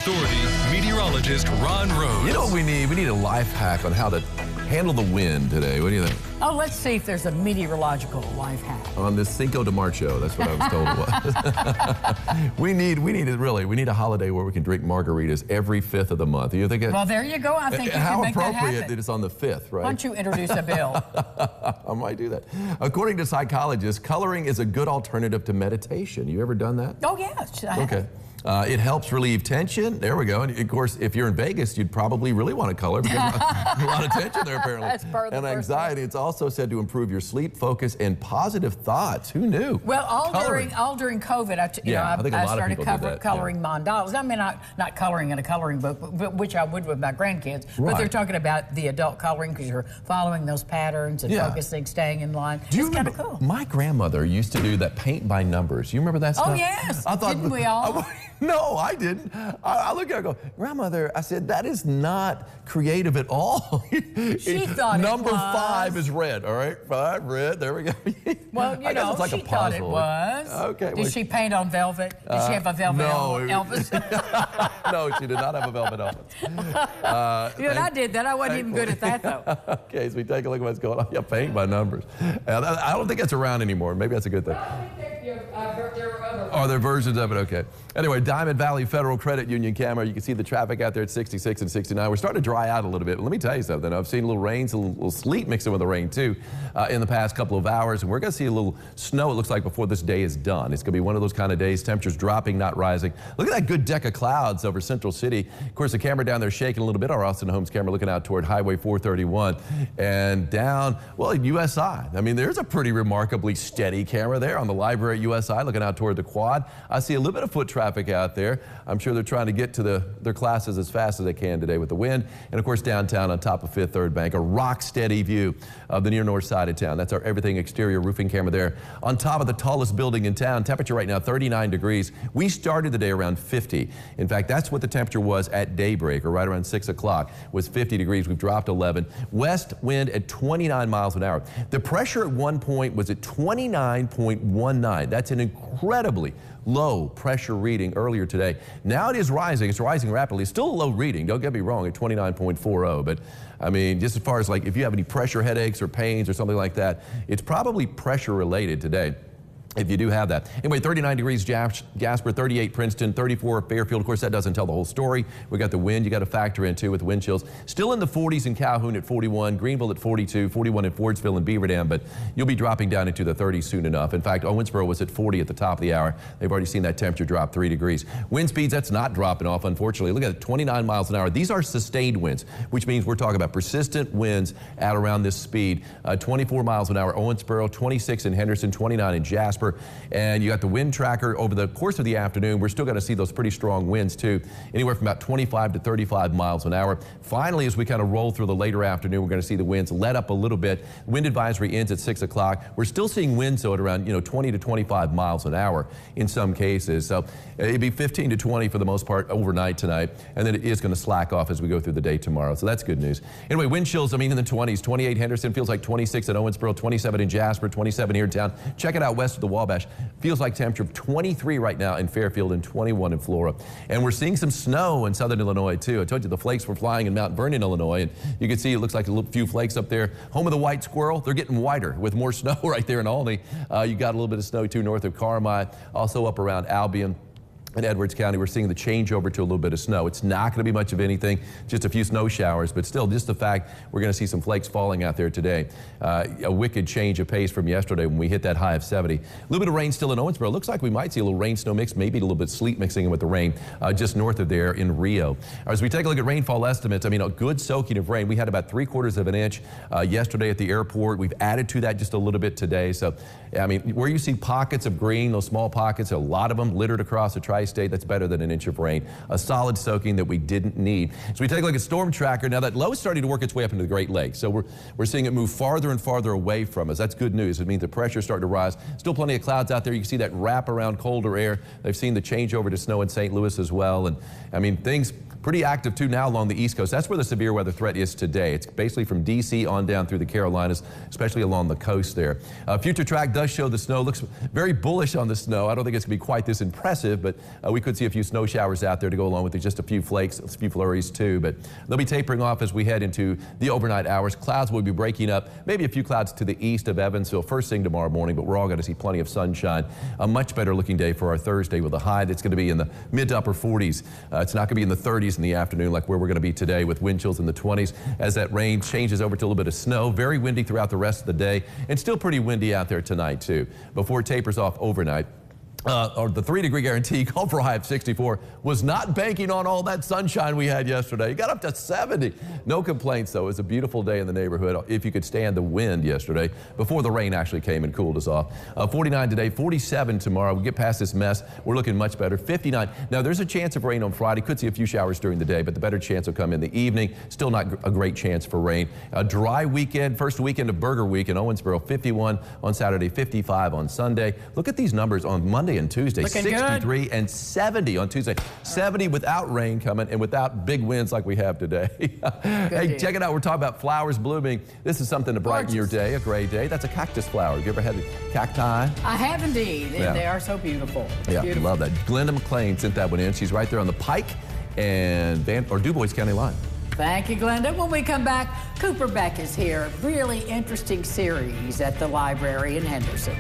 Authority meteorologist Ron Rose. You know what we need? We need a life hack on how to handle the wind today. What do you think? Oh, let's see if there's a meteorological life hack. On this Cinco de Marcho, that's what I was told it was. we need a holiday where we can drink margaritas every 5th of the month. You think? Well, there you go. I think you can make that happen. How appropriate that it's on the 5th, right? Why don't you introduce a bill? I might do that. According to psychologists, coloring is a good alternative to meditation. You ever done that? Oh, yes. Okay. It helps relieve tension. There we go. And of course, if you're in Vegas, you'd probably really want to color because a lot of tension there apparently. That's part of the and anxiety. It's also said to improve your sleep, focus, and positive thoughts. Who knew? Well, all during COVID, I started coloring mandalas. I mean, not coloring in a coloring book, but which I would with my grandkids. Right. But they're talking about the adult coloring because you're following those patterns and focusing, staying in line. It's kind of cool. My grandmother used to do that paint by numbers. You remember that stuff? Oh, yes. Didn't we all? No, I didn't. I look at her and go, Grandmother, I said, that is not creative at all. She thought Number it was. 5 is red, all right? 5, red, there we go. Well, you know, like she thought it was. Okay. Did she paint on velvet? Did she have a velvet Elvis? No, she did not have a velvet Elvis. I did that. I wasn't even good at that, though. Okay, so we take a look at what's going on. Yeah, paint by numbers. I don't think that's around anymore. Maybe that's a good thing. Are there versions of it? Okay. Anyway, Diamond Valley Federal Credit Union camera. You can see the traffic out there at 66 and 69. We're starting to dry out a little bit. But let me tell you something. I've seen a little rain, a little sleet mixed in with the rain, too, in the past couple of hours. And we're going to see a little snow, it looks like, before this day is done. It's going to be one of those kind of days. Temperatures dropping, not rising. Look at that good deck of clouds over Central City. Of course, the camera down there shaking a little bit. Our Austin Holmes camera looking out toward Highway 431. And down, well, USI. I mean, there's a pretty remarkably steady camera there on the library at USI looking out toward the quad. I see a little bit of foot traffic out there. I'm sure they're trying to get to their classes as fast as they can today with the wind. And of course, downtown on top of Fifth Third Bank, a rock steady view of the near north side of town. That's our everything exterior roofing camera there on top of the tallest building in town. Temperature right now 39 degrees. We started the day around 50. In fact, that's what the temperature was at daybreak, or right around 6 o'clock, was 50 degrees. We've dropped 11. West wind at 29 miles an hour. The pressure at one point was at 29.19. That's an incredibly low pressure reading earlier today. Now it is rising. It's rising rapidly. It's still a low reading. Don't get me wrong, at 29.40. But I mean, just as far as like if you have any pressure headaches or pains or something like that, it's probably pressure related today, if you do have that. Anyway, 39 degrees Jasper, 38 Princeton, 34 Fairfield. Of course, that doesn't tell the whole story. We got the wind you got to factor in too with wind chills. Still in the 40s in Calhoun at 41, Greenville at 42, 41 in Fordsville and Beaver Dam, but you'll be dropping down into the 30s soon enough. In fact, Owensboro was at 40 at the top of the hour. They've already seen that temperature drop 3 degrees. Wind speeds, that's not dropping off, unfortunately. Look at it, 29 miles an hour. These are sustained winds, which means we're talking about persistent winds at around this speed. 24 miles an hour, Owensboro, 26 in Henderson, 29 in Jasper, and you got the wind tracker over the course of the afternoon. We're still going to see those pretty strong winds too, anywhere from about 25 to 35 miles an hour. Finally, as we kind of roll through the later afternoon, we're going to see the winds let up a little bit. Wind advisory ends at 6 o'clock. We're still seeing winds though at around 20 to 25 miles an hour in some cases. So it'd be 15 to 20 for the most part overnight tonight, and then it is going to slack off as we go through the day tomorrow. So that's good news. Anyway, wind chills, I mean, in the 20s. 28 Henderson, feels like 26 at Owensboro, 27 in Jasper, 27 here in town. Check it out west of the Wabash. Feels like temperature of 23 right now in Fairfield and 21 in Flora. And we're seeing some snow in southern Illinois too. I told you the flakes were flying in Mount Vernon, Illinois, and you can see it looks like a few flakes up there. Home of the white squirrel, they're getting whiter with more snow right there in Albany. You got a little bit of snow too north of Carmi, also up around Albion. In Edwards County, we're seeing the changeover to a little bit of snow. It's not going to be much of anything, just a few snow showers, but still, just the fact we're going to see some flakes falling out there today. A wicked change of pace from yesterday when we hit that high of 70. A little bit of rain still in Owensboro. Looks like we might see a little rain-snow mix, maybe a little bit of sleet mixing in with the rain just north of there in Rio. As we take a look at rainfall estimates, I mean, a good soaking of rain. We had about 3/4 of an inch yesterday at the airport. We've added to that just a little bit today. So, I mean, where you see pockets of green, those small pockets, a lot of them littered across the tri-state, that's better than an inch of rain. A solid soaking that we didn't need. So we take a look at storm tracker. Now that low is starting to work its way up into the Great Lakes. So we're seeing it move farther and farther away from us. That's good news. It means the pressure is starting to rise. Still plenty of clouds out there. You can see that wrap around colder air. They've seen the change over to snow in St. Louis as well. And I mean, things Pretty active too now along the East Coast. That's where the severe weather threat is today. It's basically from D.C. on down through the Carolinas, especially along the coast there. Future track does show the snow. Looks very bullish on the snow. I don't think it's going to be quite this impressive, but we could see a few snow showers out there to go along with it. Just a few flakes, a few flurries too, but they'll be tapering off as we head into the overnight hours. Clouds will be breaking up, maybe a few clouds to the east of Evansville first thing tomorrow morning, but we're all going to see plenty of sunshine. A much better looking day for our Thursday with a high that's going to be in the mid to upper 40s. It's not going to be in the 30s in the afternoon like where we're going to be today with wind chills in the 20s as that rain changes over to a little bit of snow. Very windy throughout the rest of the day and still pretty windy out there tonight too before it tapers off overnight. Or the 3-degree guarantee called for a high of 64 was not banking on all that sunshine we had yesterday. It got up to 70. No complaints though. It was a beautiful day in the neighborhood if you could stand the wind yesterday before the rain actually came and cooled us off. 49 today, 47 tomorrow. We get past this mess. We're looking much better. 59. Now there's a chance of rain on Friday. Could see a few showers during the day, but the better chance will come in the evening. Still not a great chance for rain. A dry weekend, first weekend of Burger Week in Owensboro. 51 on Saturday, 55 on Sunday. Look at these numbers on Monday and Tuesday. Looking 63 good. and 70 on Tuesday. 70 without rain coming and without big winds like we have today. Hey, check it out. We're talking about flowers blooming. This is something to brighten your day, a great day. That's a cactus flower. Have you ever had a cacti? I have indeed, and they are so beautiful. Yeah, beautiful. Love that. Glenda McLean sent that one in. She's right there on the Pike and Du Bois County line. Thank you, Glenda. When we come back, Cooper Beck is here. Really interesting series at the library in Henderson.